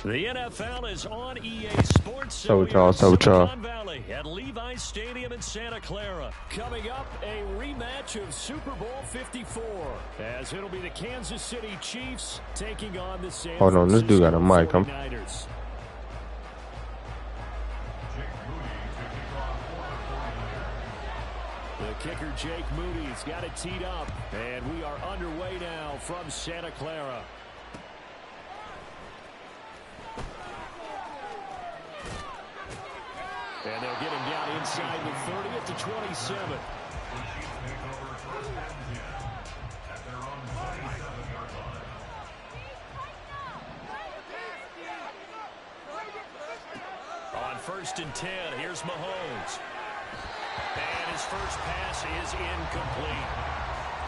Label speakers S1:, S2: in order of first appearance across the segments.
S1: The NFL is on EA Sports.
S2: So y'all.
S1: Valley at Levi's Stadium in Santa Clara. Coming up, a rematch of Super Bowl 54. As it'll be the Kansas City Chiefs taking on the San
S2: Hold on, this dude got a mic.
S1: 49ers. The kicker, Jake Moody's got it teed up. And we are underway now from Santa Clara. And they'll get him down inside the 30 at the 27. On 1st and 10, here's Mahomes. And his first pass is incomplete.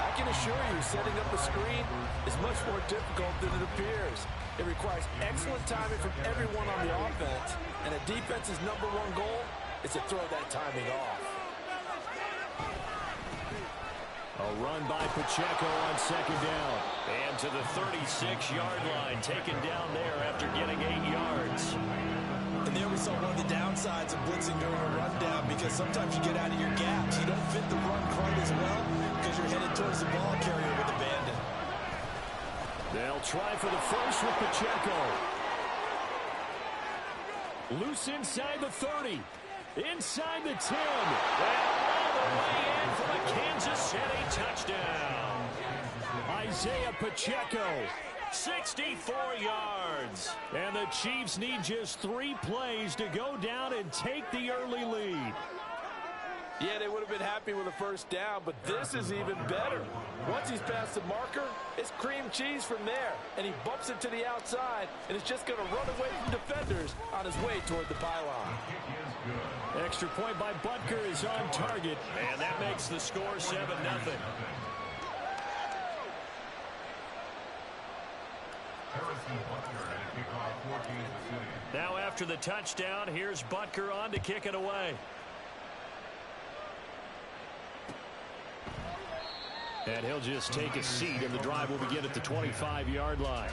S3: I can assure you, setting up a screen is much more difficult than it appears. It requires excellent timing from everyone on the offense, and a defense's #1 goal is to throw that timing off.
S1: A run by Pacheco on 2nd down. And to the 36-yard line, taken down there after getting 8 yards.
S3: And there we saw one of the downsides of blitzing during a rundown, because sometimes you get out of your gaps. You don't fit the run quite as well because you're headed towards the ball carrier with abandon.
S1: They'll try for the first with Pacheco. Loose inside the 30. Inside the 10. And all the way in for a Kansas City touchdown. Isaiah Pacheco, 64 yards. And the Chiefs need just 3 plays to go down and take the early lead.
S3: Yeah, they would have been happy with a first down, but this is even better. Once he's past the marker, it's cream cheese from there. And he bumps it to the outside, and it's just going to run away from defenders on his way toward the pylon.
S1: Extra point by Butker is on target, and that makes the score 7-0. Now after the touchdown, here's Butker on to kick it away. And he'll just take a seat, and the drive will begin at the 25-yard line.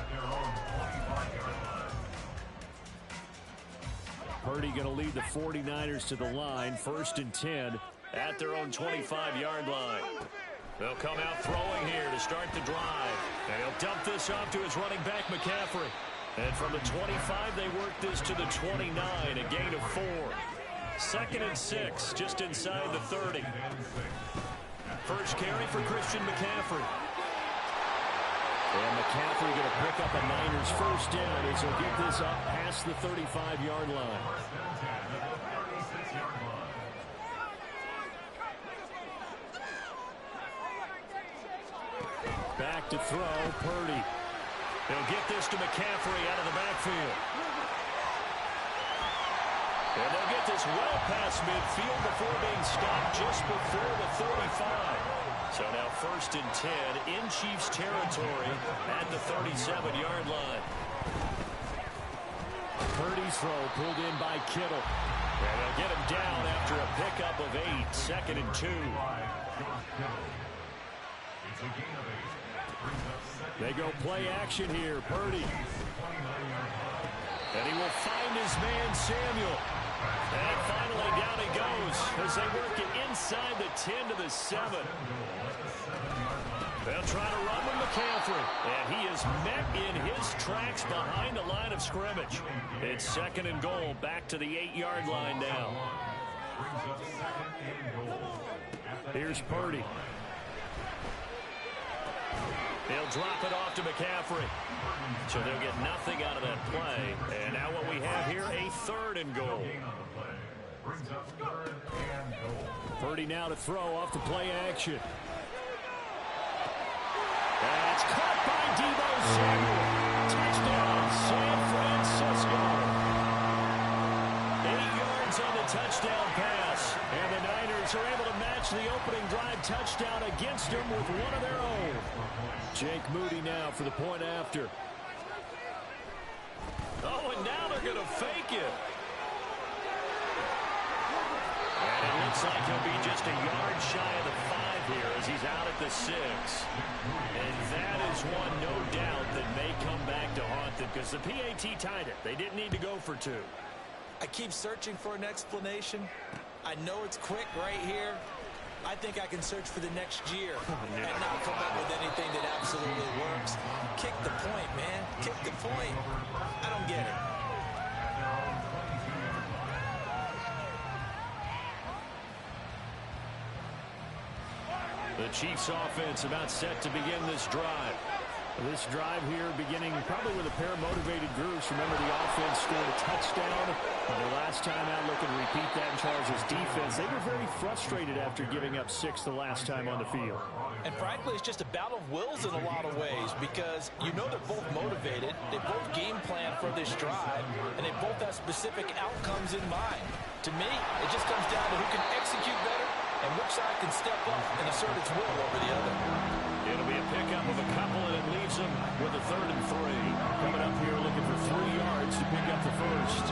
S1: Purdy going to lead the 49ers to the line, 1st and 10 at their own 25-yard line. They'll come out throwing here to start the drive. And he'll dump this off to his running back, McCaffrey. And from the 25, they work this to the 29, a gain of 4. 2nd and 6, just inside the 30. First carry for Christian McCaffrey. And McCaffrey going to pick up a Niners first down as he'll get this up past the 35-yard line. Back to throw, Purdy. He'll get this to McCaffrey out of the backfield. And they'll get this well past midfield before being stopped just before the 35. So now 1st and 10 in Chiefs territory at the 37-yard line. Purdy's throw pulled in by Kittle. And they'll get him down after a pickup of 8, 2nd and 2. They go play action here, Purdy. And he will find his man, Samuel. And finally down he goes as they work it inside the 10 to the 7. They'll try to run with McCaffrey. And he is met in his tracks behind the line of scrimmage. It's 2nd and goal, back to the 8-yard line now. Here's Purdy. He'll drop it off to McCaffrey. So they'll get nothing out of that play. And now what we have here, a 3rd and goal. Purdy now to throw off the play action. That's caught by Deebo Samuel. Touchdown, San Francisco. 8 yards on the touchdown pass. And the Niners are able to match the opening drive touchdown against them with one of their own. Jake Moody now for the point after. Oh, and now they're going to fake it. And it looks like he'll be just a yard shy of the 5 here as he's out at the 6. And that is one, no doubt, that may come back to haunt the because the PAT tied it. They didn't need to go for two.
S3: I keep searching for an explanation. I know it's quick right here. I think I can search for the next year and not come up with anything that absolutely works. Kick the point, man. Kick the point. I don't get it.
S1: The Chiefs offense about set to begin this drive. This drive here beginning probably with a pair of motivated groups. Remember, the offense scored a touchdown. The last time out, looking to repeat that in Charles' defense. They were very frustrated after giving up 6 the last time on the field.
S3: And frankly, it's just a battle of wills in a lot of ways because you know they're both motivated. They both game plan for this drive, and they both have specific outcomes in mind. To me, it just comes down to who can execute better and which side can step up and assert its will over the other.
S1: It'll be a pickup of a couple, and it leaves them with a 3rd and 3. Coming up here looking for 3 yards to pick up the first.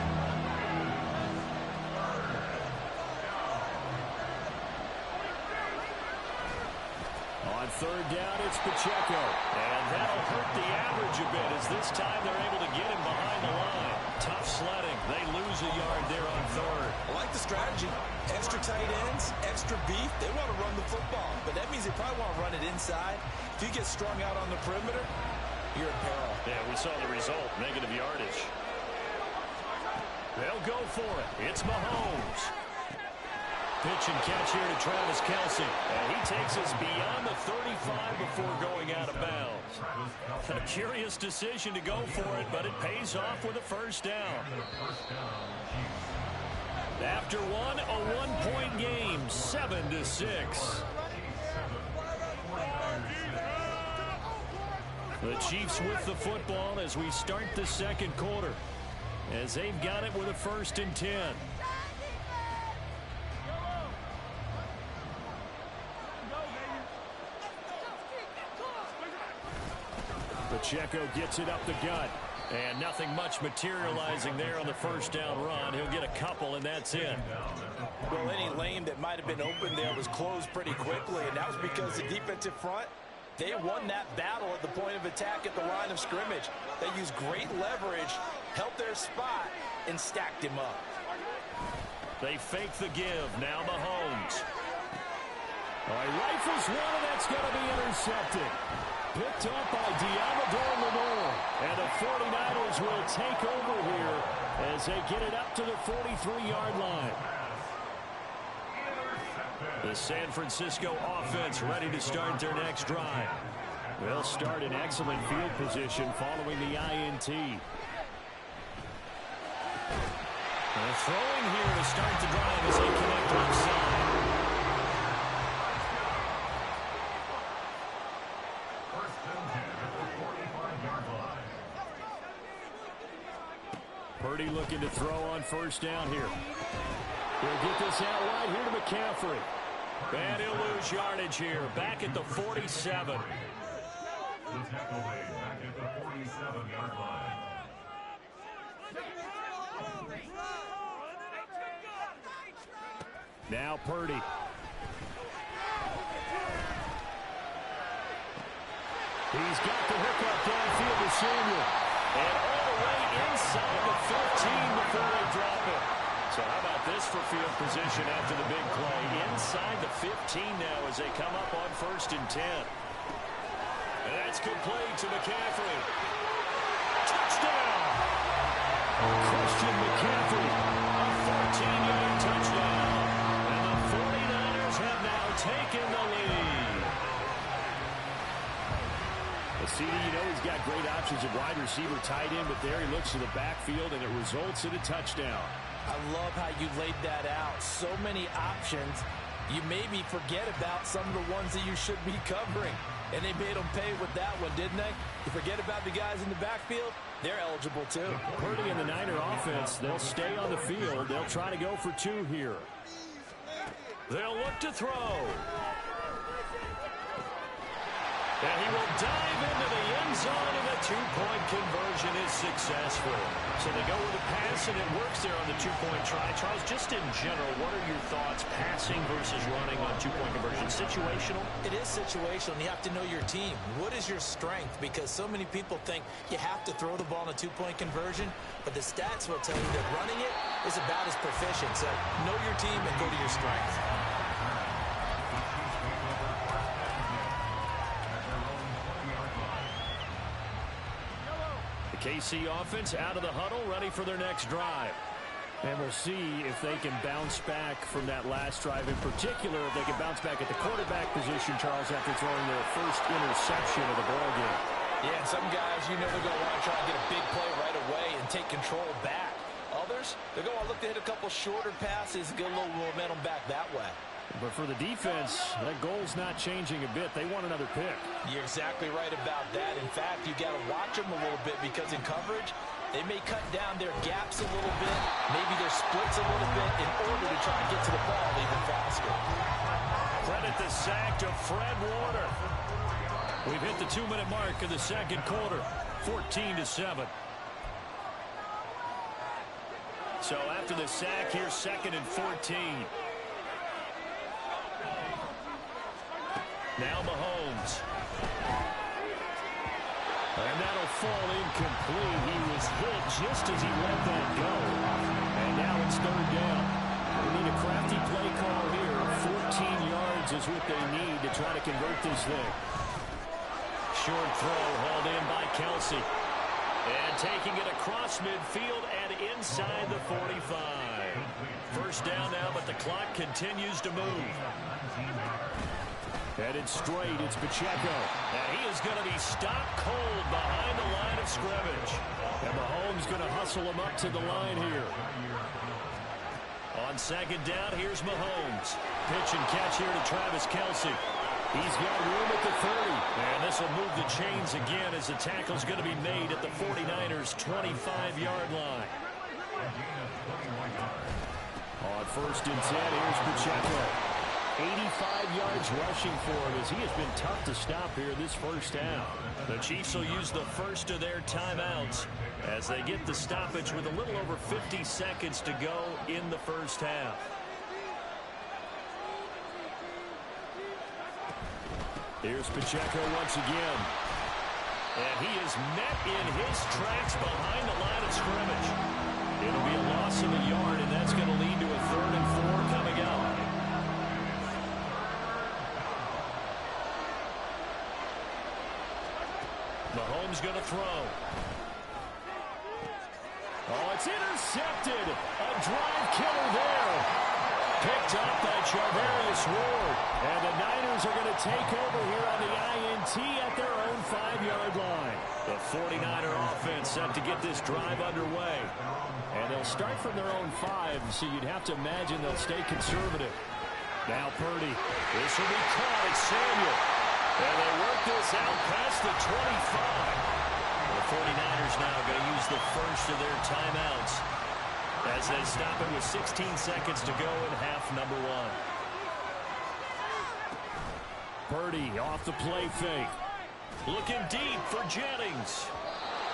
S1: On 3rd down, it's Pacheco. And that'll hurt the average a bit as this time they're able to get him behind the line. Tough sledding. They lose a yard there on 3rd.
S3: I like the strategy. Extra tight ends, extra beef. They want to run the football, but that means they probably want to run it inside. If you get strung out on the perimeter, you're in peril.
S1: Yeah, we saw the result, negative yardage. They'll go for it. It's Mahomes. Pitch and catch here to Travis Kelce. And he takes us beyond the 35 before going out of bounds. A curious decision to go for it, but it pays off with a 1st down. After one, a 1-point game, 7-6. The Chiefs with the football as we start the 2nd quarter, as they've got it with a 1st and 10. Pacheco gets it up the gut. And nothing much materializing there on the 1st down run. He'll get a couple, and that's it.
S3: Well, any lane that might have been open there was closed pretty quickly, and that was because the defensive front, they won that battle at the point of attack at the line of scrimmage. They used great leverage, held their spot, and stacked him up.
S1: They fake the give. Now Mahomes. He rifles one, and that's going to be intercepted. Picked up by Diamador Lenore. And the 49ers will take over here as they get it up to the 43-yard line. The San Francisco offense ready to start their next drive. They'll start in excellent field position following the INT. They're throwing here to start the drive as they connect offside. Purdy looking to throw on 1st down here. He'll get this out wide here to McCaffrey. And he'll lose yardage here. Back at the 47. Now Purdy. He's got the hook up downfield to Samuel. And all the way inside the 15 before they drop it. So how about this for field position after the big play? Inside the 15 now as they come up on 1st and 10. And that's complete to McCaffrey. Touchdown! Christian McCaffrey, a 14-yard touchdown. And the 49ers have now taken the lead. CD, you know he's got great options at wide receiver, tight end, but there he looks to the backfield, and it results in a touchdown.
S3: I love how you laid that out. So many options. You maybe forget about some of the ones that you should be covering. And they made them pay with that one, didn't they? You forget about the guys in the backfield, they're eligible too.
S1: Purdy and the Niner offense, they'll stay on the field. They'll try to go for 2 here. They'll look to throw. And he will dive into the end zone, and the two-point conversion is successful. So they go with a pass, and it works there on the two-point try. Charles, just in general, what are your thoughts passing versus running on two-point conversion? Situational?
S3: It is situational, and you have to know your team. What is your strength? Because so many people think you have to throw the ball in a two-point conversion, but the stats will tell you that running it is about as proficient. So know your team and go to your strength.
S1: KC offense out of the huddle, ready for their next drive.
S4: And we'll see if they can bounce back from that last drive. In particular, if they can bounce back at the quarterback position, Charles, after throwing their first interception of the ballgame.
S3: Yeah, and some guys, you know they're going to want to try and get a big play right away and take control back. Others, they're going to look to hit a couple shorter passes and get a little momentum back that way.
S4: But for the defense, that goal's not changing a bit. They want another pick.
S3: You're exactly right about that. In fact, you got to watch them a little bit because in coverage, they may cut down their gaps a little bit, maybe their splits a little bit in order to try and get to the ball even faster.
S1: Credit the sack to Fred Warner. We've hit the 2-minute mark of the second quarter, 14-7. So after the sack, here's 2nd and 14. Now Mahomes. And that'll fall incomplete. He was hit just as he let that go. And now it's 3rd down. We need a crafty play call here. 14 yards is what they need to try to convert this thing. Short throw hauled in by Kelsey. And taking it across midfield and inside the 45. First down now, but the clock continues to move. Headed straight, it's Pacheco. And he is going to be stopped cold behind the line of scrimmage. And Mahomes going to hustle him up to the line here. On 2nd down, here's Mahomes. Pitch and catch here to Travis Kelsey. He's got room at the 30. And this will move the chains again as the tackle's going to be made at the 49ers' 25-yard line. On 1st and 10, here's Pacheco. 85 yards rushing for him as he has been tough to stop here this first half. The Chiefs will use the first of their timeouts as they get the stoppage with a little over 50 seconds to go in the first half. Here's Pacheco once again. And he is met in his tracks behind the line of scrimmage. It'll be a loss of a yard, and that's going to lead to a 3rd and 4 coming up. Mahomes going to throw. Oh, it's intercepted. A drive killer there. Picked up by Charvarius Ward. And the Niners are going to take over here on the INT at their own 5-yard line. The 49er offense set to get this drive underway. And they'll start from their own 5, so you'd have to imagine they'll stay conservative. Now Purdy. This will be caught. It's Samuel. And they work this out past the 25. The 49ers now going to use the first of their timeouts as they stop it with 16 seconds to go in half number 1. Purdy off the play fake. Looking deep for Jennings.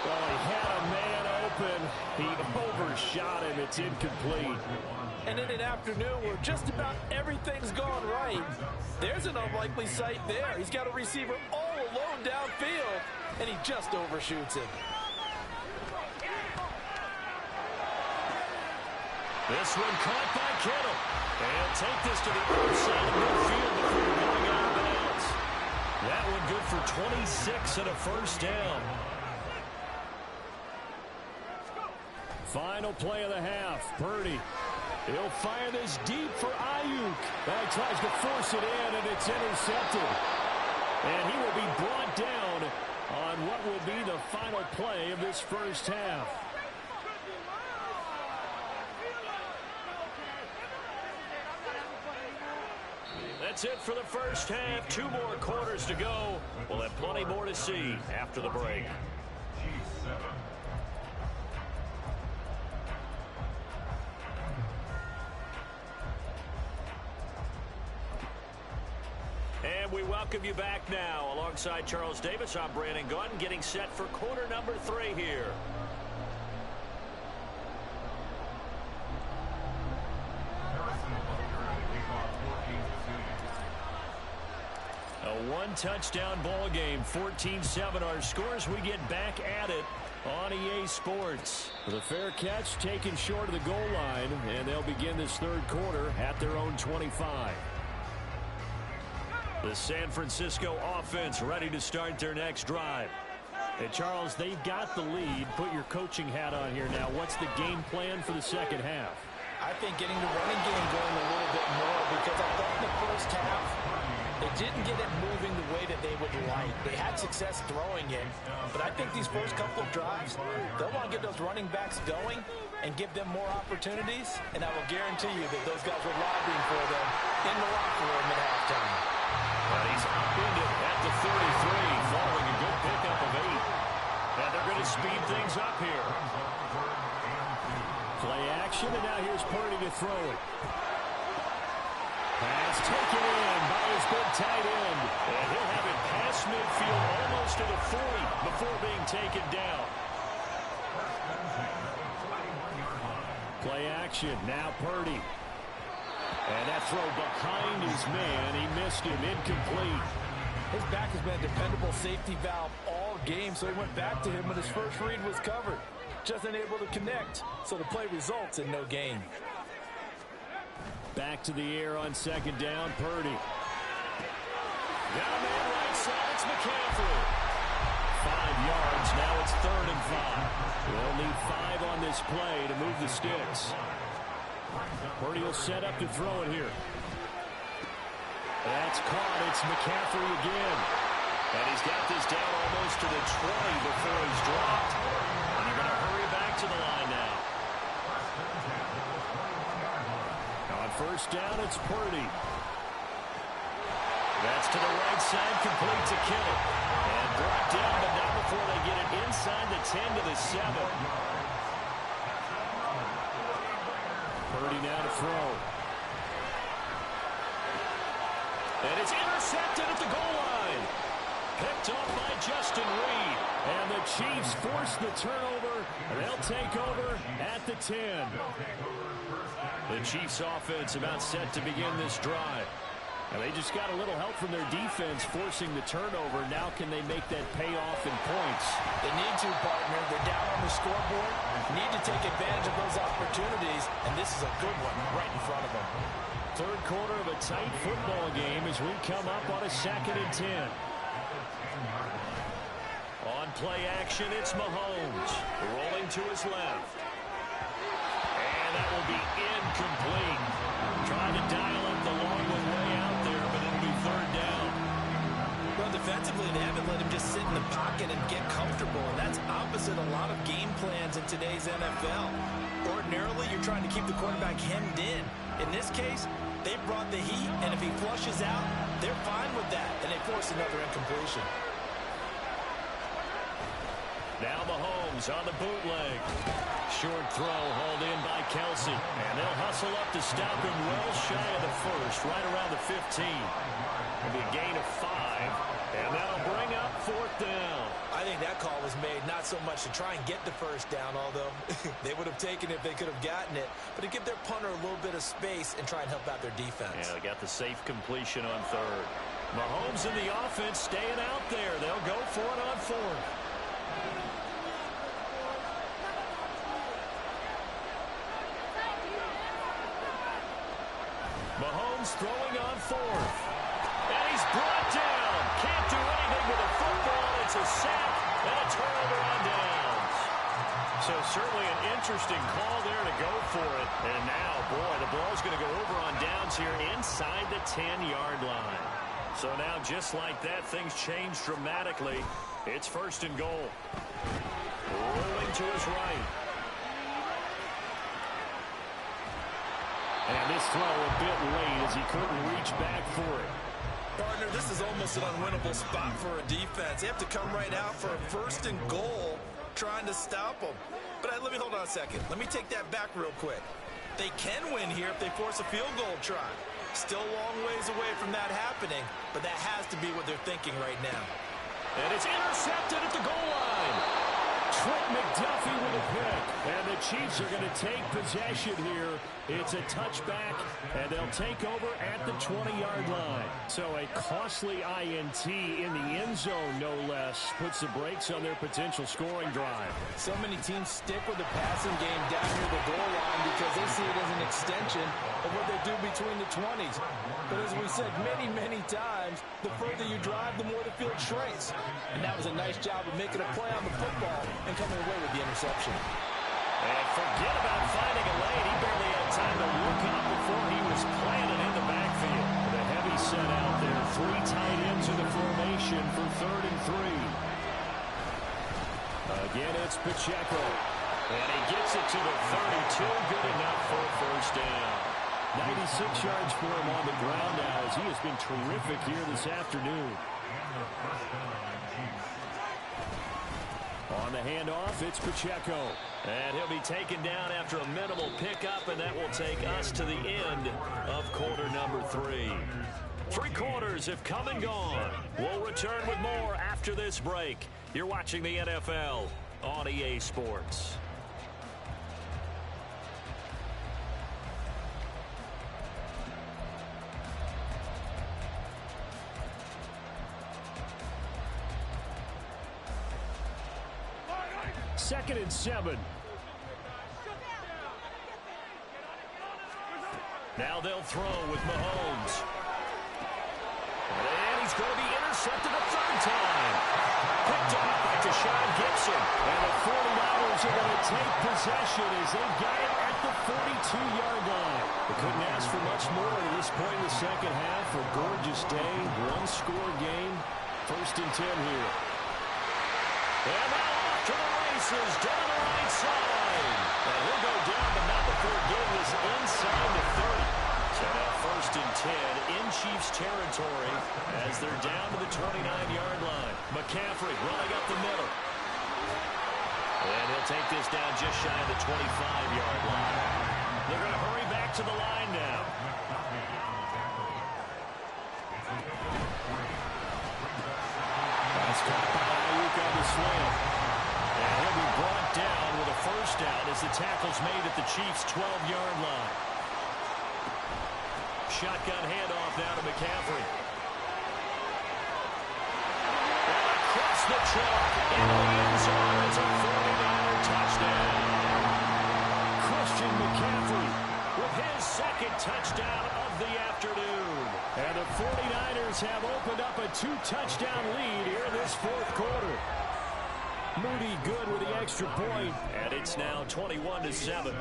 S1: Well, he had a man open. He overshot him. It's incomplete.
S3: And in an afternoon where just about everything's gone right, there's an unlikely sight there. He's got a receiver all alone downfield, and he just overshoots him.
S1: This one caught by Kittle. And he'll take this to the other side of midfield before going out of bounds. That one good for 26 and a first down. Final play of the half. Purdy. He'll fire this deep for Ayuk. He tries to force it in, and it's intercepted. And he will be brought down on what will be the final play of this first half. That's it for the first half. 2 more quarters to go. We'll have plenty more to see after the break. And And we welcome you back now. Alongside Charles Davis, I'm Brandon Gunn, getting set for quarter number 3 here. A one-touchdown ball game, 14-7 our scores. We get back at it on EA Sports. The fair catch taken short of the goal line, and they'll begin this third quarter at their own 25. The San Francisco offense ready to start their next drive.
S4: Hey, Charles, they've got the lead. Put your coaching hat on here now. What's the game plan for the second half?
S3: I think getting the running game going a little bit more, because I thought in the first half they didn't get it moving the way that they would like. They had success throwing it, but I think these first couple of drives, they'll want to get those running backs going and give them more opportunities, and I will guarantee you that those guys were lobbying for them in the locker room at halftime.
S1: But he's upended at the 33, following a good pickup of 8. And they're going to speed things up here.
S4: Play action, and now here's Purdy to throw it. Pass taken in by his big tight end.
S1: And he'll have it past midfield almost to the 40 before being taken down.
S4: Play action, now Purdy. And that throw behind his man. He missed him, incomplete.
S3: His back has been a dependable safety valve all game, so he went back to him when his first read was covered. Just unable to connect, so the play results in no gain.
S4: Back to the air on second down, Purdy.
S1: Got a man right side, it's McCaffrey.
S4: 5 yards, now it's 3rd and 5. They'll need 5 on this play to move the sticks. Purdy will set up to throw it here. That's caught. It's McCaffrey again.
S1: And he's got this down almost to the 20 before he's dropped. And they're going to hurry back to the line now.
S4: On first down, it's Purdy.
S1: That's to the right side, complete to Kittle. And brought down, but not before they get it inside the 10 to the 7.
S4: Purdy now to throw.
S1: And it's intercepted at the goal line. Picked off by Justin Reed.
S4: And the Chiefs force the turnover. They'll take over at the 10.
S1: The Chiefs offense about set to begin this drive.
S4: And they just got a little help from their defense forcing the turnover. Now can they make that pay off in points?
S3: They need to, partner. They're down on the scoreboard. Need to take advantage of those opportunities, and this is a good one right in front of them.
S4: Third quarter of a tight football game as we come up on a 2nd and 10.
S1: On play action, it's Mahomes. Rolling to his left. And that will be incomplete. Trying to dial up the long one way out there, but it'll be 3rd down.
S3: Well, defensively, they haven't let him just sit in the pocket and get comfortable, and that's opposite a lot of game plans in today's NFL. Ordinarily, you're trying to keep the quarterback hemmed in. In this case, they brought the heat, and if he flushes out, they're fine with that, and they force another incompletion.
S1: Now Mahomes on the bootleg. Short throw hauled in by Kelsey. And they'll hustle up to stop him well shy of the first, right around the 15. It'll be a gain of 5. And that'll bring up 4th down.
S3: I think that call was made not so much to try and get the first down, although they would have taken it if they could have gotten it, but to give their punter a little bit of space and try and help out their defense.
S1: Yeah, they got the safe completion on 3rd. Mahomes and the offense staying out there. They'll go for it on 4th. Mahomes throwing on 4th. And he's brought down. Can't do anything with a football. It's a sack and a turnover on downs. So certainly an interesting call there to go for it. And now, boy, the ball's going to go over on downs here inside the 10-yard line. So now, just like that, things change dramatically. It's 1st and goal. Rolling to his right.
S4: And this throw a bit late as he couldn't reach back for it.
S3: Partner, this is almost an unwinnable spot for a defense. They have to come right out for a 1st and goal trying to stop them. But let me hold on a second. Let me take that back real quick. They can win here if they force a field goal try. Still a long ways away from that happening, but that has to be what they're thinking right now.
S1: And it's intercepted at the goal line.
S4: Trent McDuffie with a pick. And the Chiefs are going to take possession here. It's a touchback, and they'll take over at the 20-yard line. So a costly INT in the end zone, no less, puts the brakes on their potential scoring drive.
S3: So many teams stick with the passing game down near the goal line because they see it as an extension of what they do between the 20s. But as we said many, many times, the further you drive, the more the field shrinks. And that was a nice job of making a play on the football and coming away with the interception.
S1: And forget about finding a lane. He barely had time to look up before he was planted in the backfield. The heavy set out there. 3 tight ends in the formation for 3rd and 3. Again, it's Pacheco. And he gets it to the 32. Good enough for a first down.
S4: 96 yards for him on the ground now as he has been terrific here this afternoon. On the handoff, it's Pacheco.
S1: And he'll be taken down after a minimal pickup, and that will take us to the end of quarter number 3. 3 quarters have come and gone. We'll return with more after this break. You're watching the NFL on EA Sports.
S4: Second and 7.
S1: Now they'll throw with Mahomes. And he's going to be intercepted a 3rd time. Picked off by Deshaun Gibson.
S4: And the 49ers are going to take possession as they've got it at the 42-yard line. They couldn't ask for much more at this point in the second half. A gorgeous day, 1-score game. 1st and 10 here.
S1: And now off to the races down the right side. And he'll go down, but not before getting this inside the 30. So now 1st and 10 in Chiefs territory as they're down to the 29-yard line. McCaffrey running up the middle. And he'll take this down just shy of the 25-yard line. They're going to hurry back to the line now.
S4: That's caught by Ayuk on the slam.
S1: And he'll be brought down with a first down as the tackle's made at the Chiefs' 12-yard line. Shotgun handoff now to McCaffrey. And across the chalk into the end zone. It's a 49er touchdown.
S4: Christian McCaffrey
S1: With his 2nd touchdown of the afternoon.
S4: And the 49ers have opened up a 2-touchdown lead here in this 4th quarter. Moody good with the extra point.
S1: And it's now 21-7.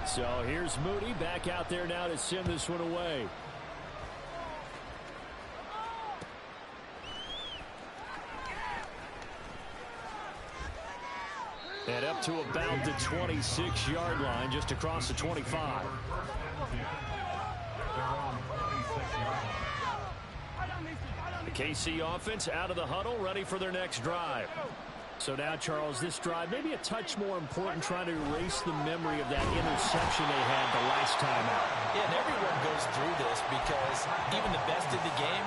S4: So here's Moody back out there now to send this one away. And up to about the 26-yard line, just across the 25.
S1: The KC offense out of the huddle, ready for their next drive.
S4: So now, Charles, this drive maybe a touch more important, trying to erase the memory of that interception they had the last time out.
S3: Yeah, and everyone goes through this because even the best in the game,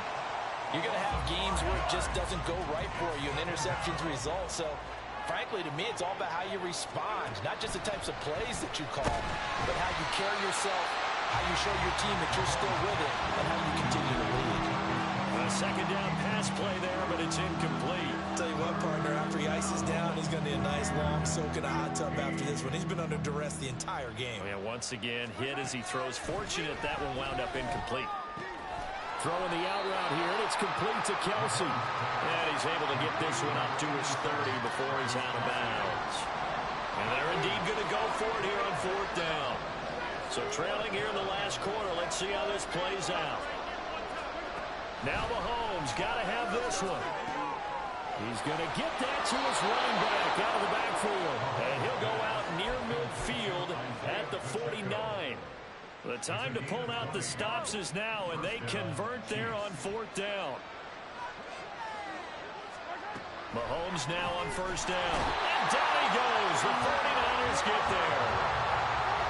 S3: you're going to have games where it just doesn't go right for you and interceptions result. So, frankly, to me, it's all about how you respond, not just the types of plays that you call, but how you carry yourself, how you show your team that you're still with it, and how you continue to lead.
S1: A 2nd down pass play there, but it's incomplete.
S3: Tell you what, partner, after he ices down, he's going to need a nice long soak in a hot tub after this one. He's been under duress the entire game.
S1: Oh, yeah, once again, hit as he throws. Fortunate that one wound up incomplete.
S4: Throwing the out route here, and it's complete to Kelsey.
S1: And he's able to get this one up to his 30 before he's out of bounds. And they're indeed going to go for it here on 4th down. So trailing here in the last quarter, let's see how this plays out. Now Mahomes got to have this one. He's going to get that to his running back out of the backfield. And he'll go out near midfield at the 49. The time to pull out the stops is now, and they convert there on 4th down. Mahomes now on first down. And down he goes. The 49ers get there.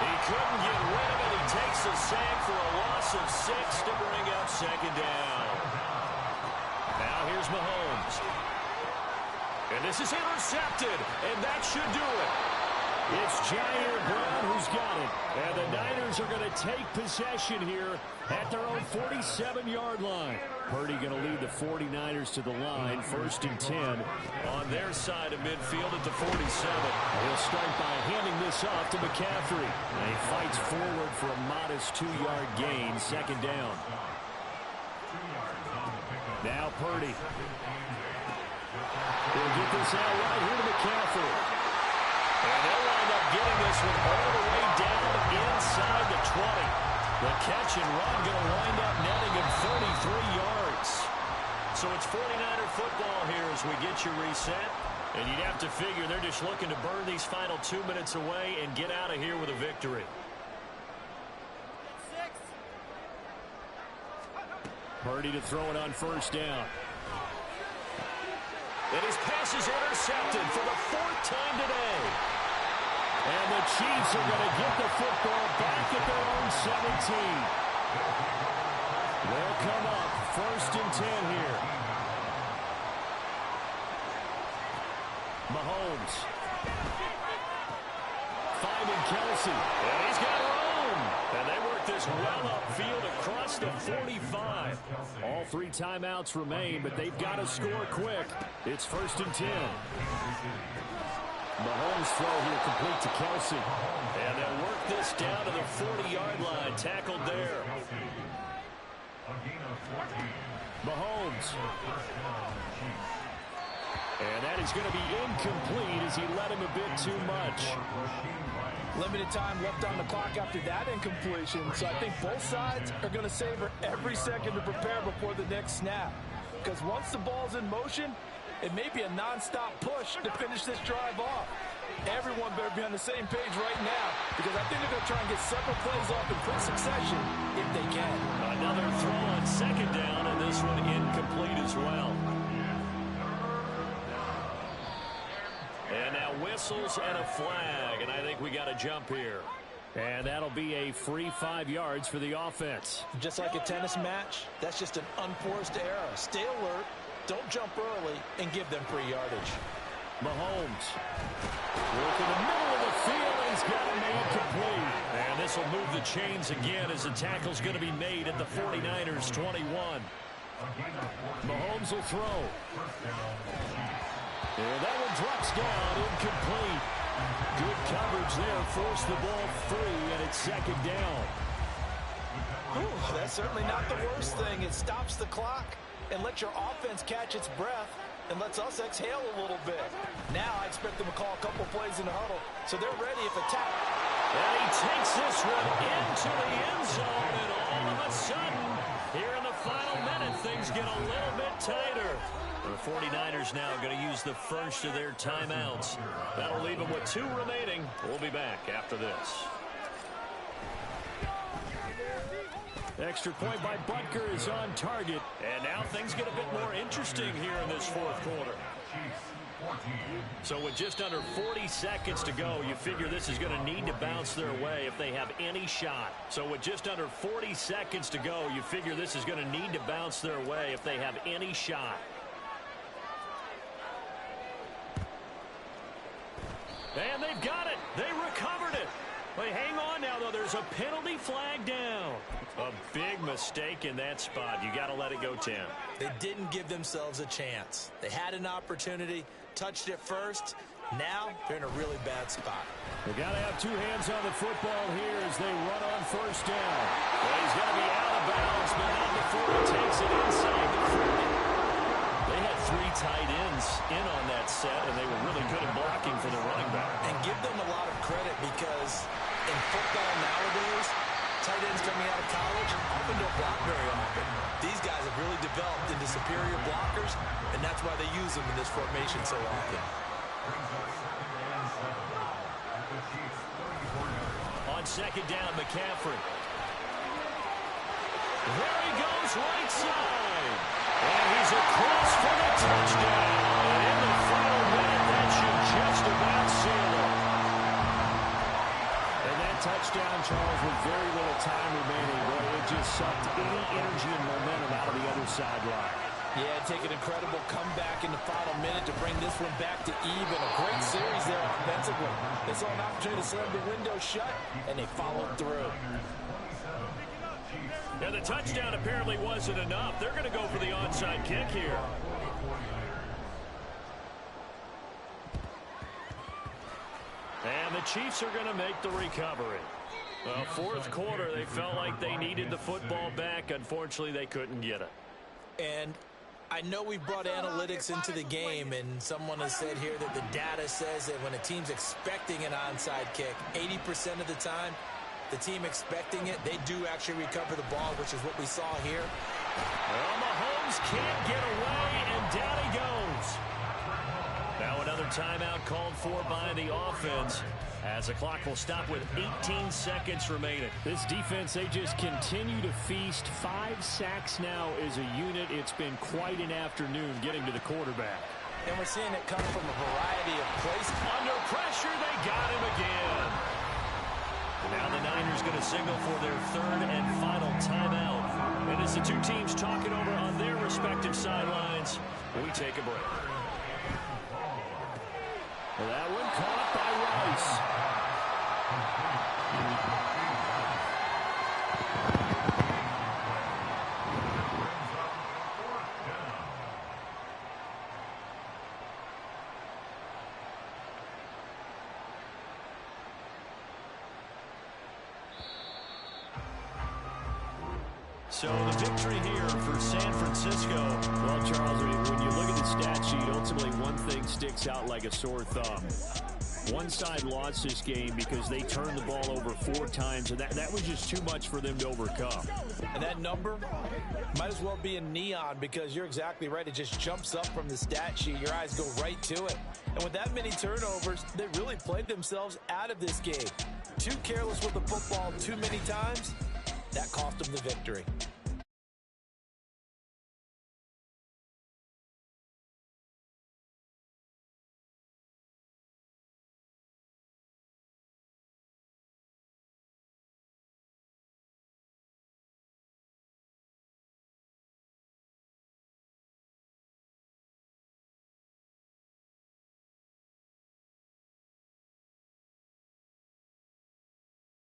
S1: He couldn't get rid of it. He takes a sack for a loss of 6 to bring up second down. Now here's Mahomes. And this is intercepted. And that should do it.
S4: It's Jair Brown who's got it. And the Niners are going to take possession here at their own 47-yard line. Purdy going to lead the 49ers to the line, 1st and 10.
S1: On their side of midfield at the 47.
S4: He'll start by handing this off to McCaffrey. And he fights forward for a modest 2-yard gain, 2nd down. Now Purdy. He'll get this out right here to McCaffrey.
S1: And they'll wind up getting this one all the way down inside the 20. The catch and run going to wind up netting him 33 yards. So it's 49er football here as we get you reset. And you'd have to figure they're just looking to burn these final 2 minutes away and get out of here with a victory.
S4: Purdy to throw it on first down.
S1: And his pass is intercepted for the 4th time today.
S4: And the Chiefs are going to get the football back at their own 17. They'll come up 1st and 10 here. Mahomes. Finding Kelsey.
S1: And he's got room. And they work this well upfield across the 45.
S4: All 3 timeouts remain, but they've got to score quick. It's 1st and 10. Mahomes throw here complete to Kelsey.
S1: And they'll work this down to the 40-yard line. Tackled there.
S4: Mahomes. And that is going to be incomplete as he led him a bit too much.
S3: Limited time left on the clock after that incompletion, so I think both sides are going to savor every second to prepare before the next snap. Because once the ball's in motion, it may be a non-stop push to finish this drive off. Everyone better be on the same page right now, because I think they're going to try and get several plays off in quick succession if they can.
S1: Another throw on 2nd down, and this one incomplete as well. And now whistles and a flag, and I think we got to jump here.
S4: And that'll be a free 5 yards for the offense.
S3: Just like a tennis match, that's just an unforced error. Stay alert, don't jump early, and give them free yardage.
S4: Mahomes. Work in the middle of the field, and he's got it made complete.
S1: And this will move the chains again as the tackle's going to be made at the 49ers 21.
S4: Mahomes will throw. And that one drops down, incomplete. Good coverage there, forced the ball free, and it's 2nd down.
S3: Ooh, that's certainly not the worst thing. It stops the clock and lets your offense catch its breath and lets us exhale a little bit. Now I expect them to call a couple plays in the huddle, so they're ready if attack.
S1: And he takes this one into the end zone, and all of a sudden, here in the final minute, things get a little bit tighter. The 49ers now going to use the first of their timeouts. That'll leave them with 2 remaining. We'll be back after this.
S4: Extra point by Butker is on target.
S1: And now things get a bit more interesting here in this 4th quarter. So with just under 40 seconds to go, you figure this is going to need to bounce their way if they have any shot. So with just under 40 seconds to go, you figure this is going to need to bounce their way if they have any shot. And they've got it. They recovered it. Wait, hang on now, though. There's a penalty flag down. A big mistake in that spot. You got to let it go 10.
S3: They didn't give themselves a chance. They had an opportunity, touched it first. Now they're in a really bad spot.
S4: They got to have 2 hands on the football here as they run on first down.
S1: Well, he's going to be out of bounds, but not before he takes it inside the 40. They had 3 tight ends in on that set, and they were really good at blocking for the running back.
S3: And give them a lot of credit because in football nowadays, tight ends coming out of college often don't block very often. These guys have really developed into superior blockers, and that's why they use them in this formation so often.
S1: On 2nd down, McCaffrey. There he goes, right side. And he's across for the touchdown. And in the
S4: touchdown, Charles, with very little time remaining. Boy, it just sucked any energy and momentum out of the other sideline.
S3: Yeah, take an incredible comeback in the final minute to bring this one back to even. A great series there offensively. They saw an opportunity to slam the window shut, and they followed through.
S1: And the touchdown apparently wasn't enough. They're going to go for the onside kick here. And the Chiefs are going to make the recovery. Well, fourth quarter, they felt like they needed the football back. Unfortunately, they couldn't get it.
S3: And I know we brought analytics into the game, and someone has said here that the data says that when a team's expecting an onside kick, 80% of the time, the team expecting it, they do actually recover the ball, which is what we saw here.
S1: Well, Mahomes can't get away, and down he goes. Now another timeout called for by the offense, as the clock will stop with 18 seconds remaining.
S4: This defense, they just continue to feast. 5 sacks now as a unit. It's been quite an afternoon getting to the quarterback.
S3: And we're seeing it come from a variety of places.
S1: Under pressure, they got him again. And now the Niners going to signal for their third and final timeout. And as the two teams talking over on their respective sidelines, we take a break.
S4: Well, that one caught by Rice.
S1: So the victory here for San Francisco.
S4: Well, Charles, when you look at the stat sheet, ultimately one thing sticks out like a sore thumb. One side lost this game because they turned the ball over 4 times, and that was just too much for them to overcome.
S3: And that number might as well be in neon, because you're exactly right. It just jumps up from the stat sheet. Your eyes go right to it. And with that many turnovers, they really played themselves out of this game. Too careless with the football too many times. That cost them the victory.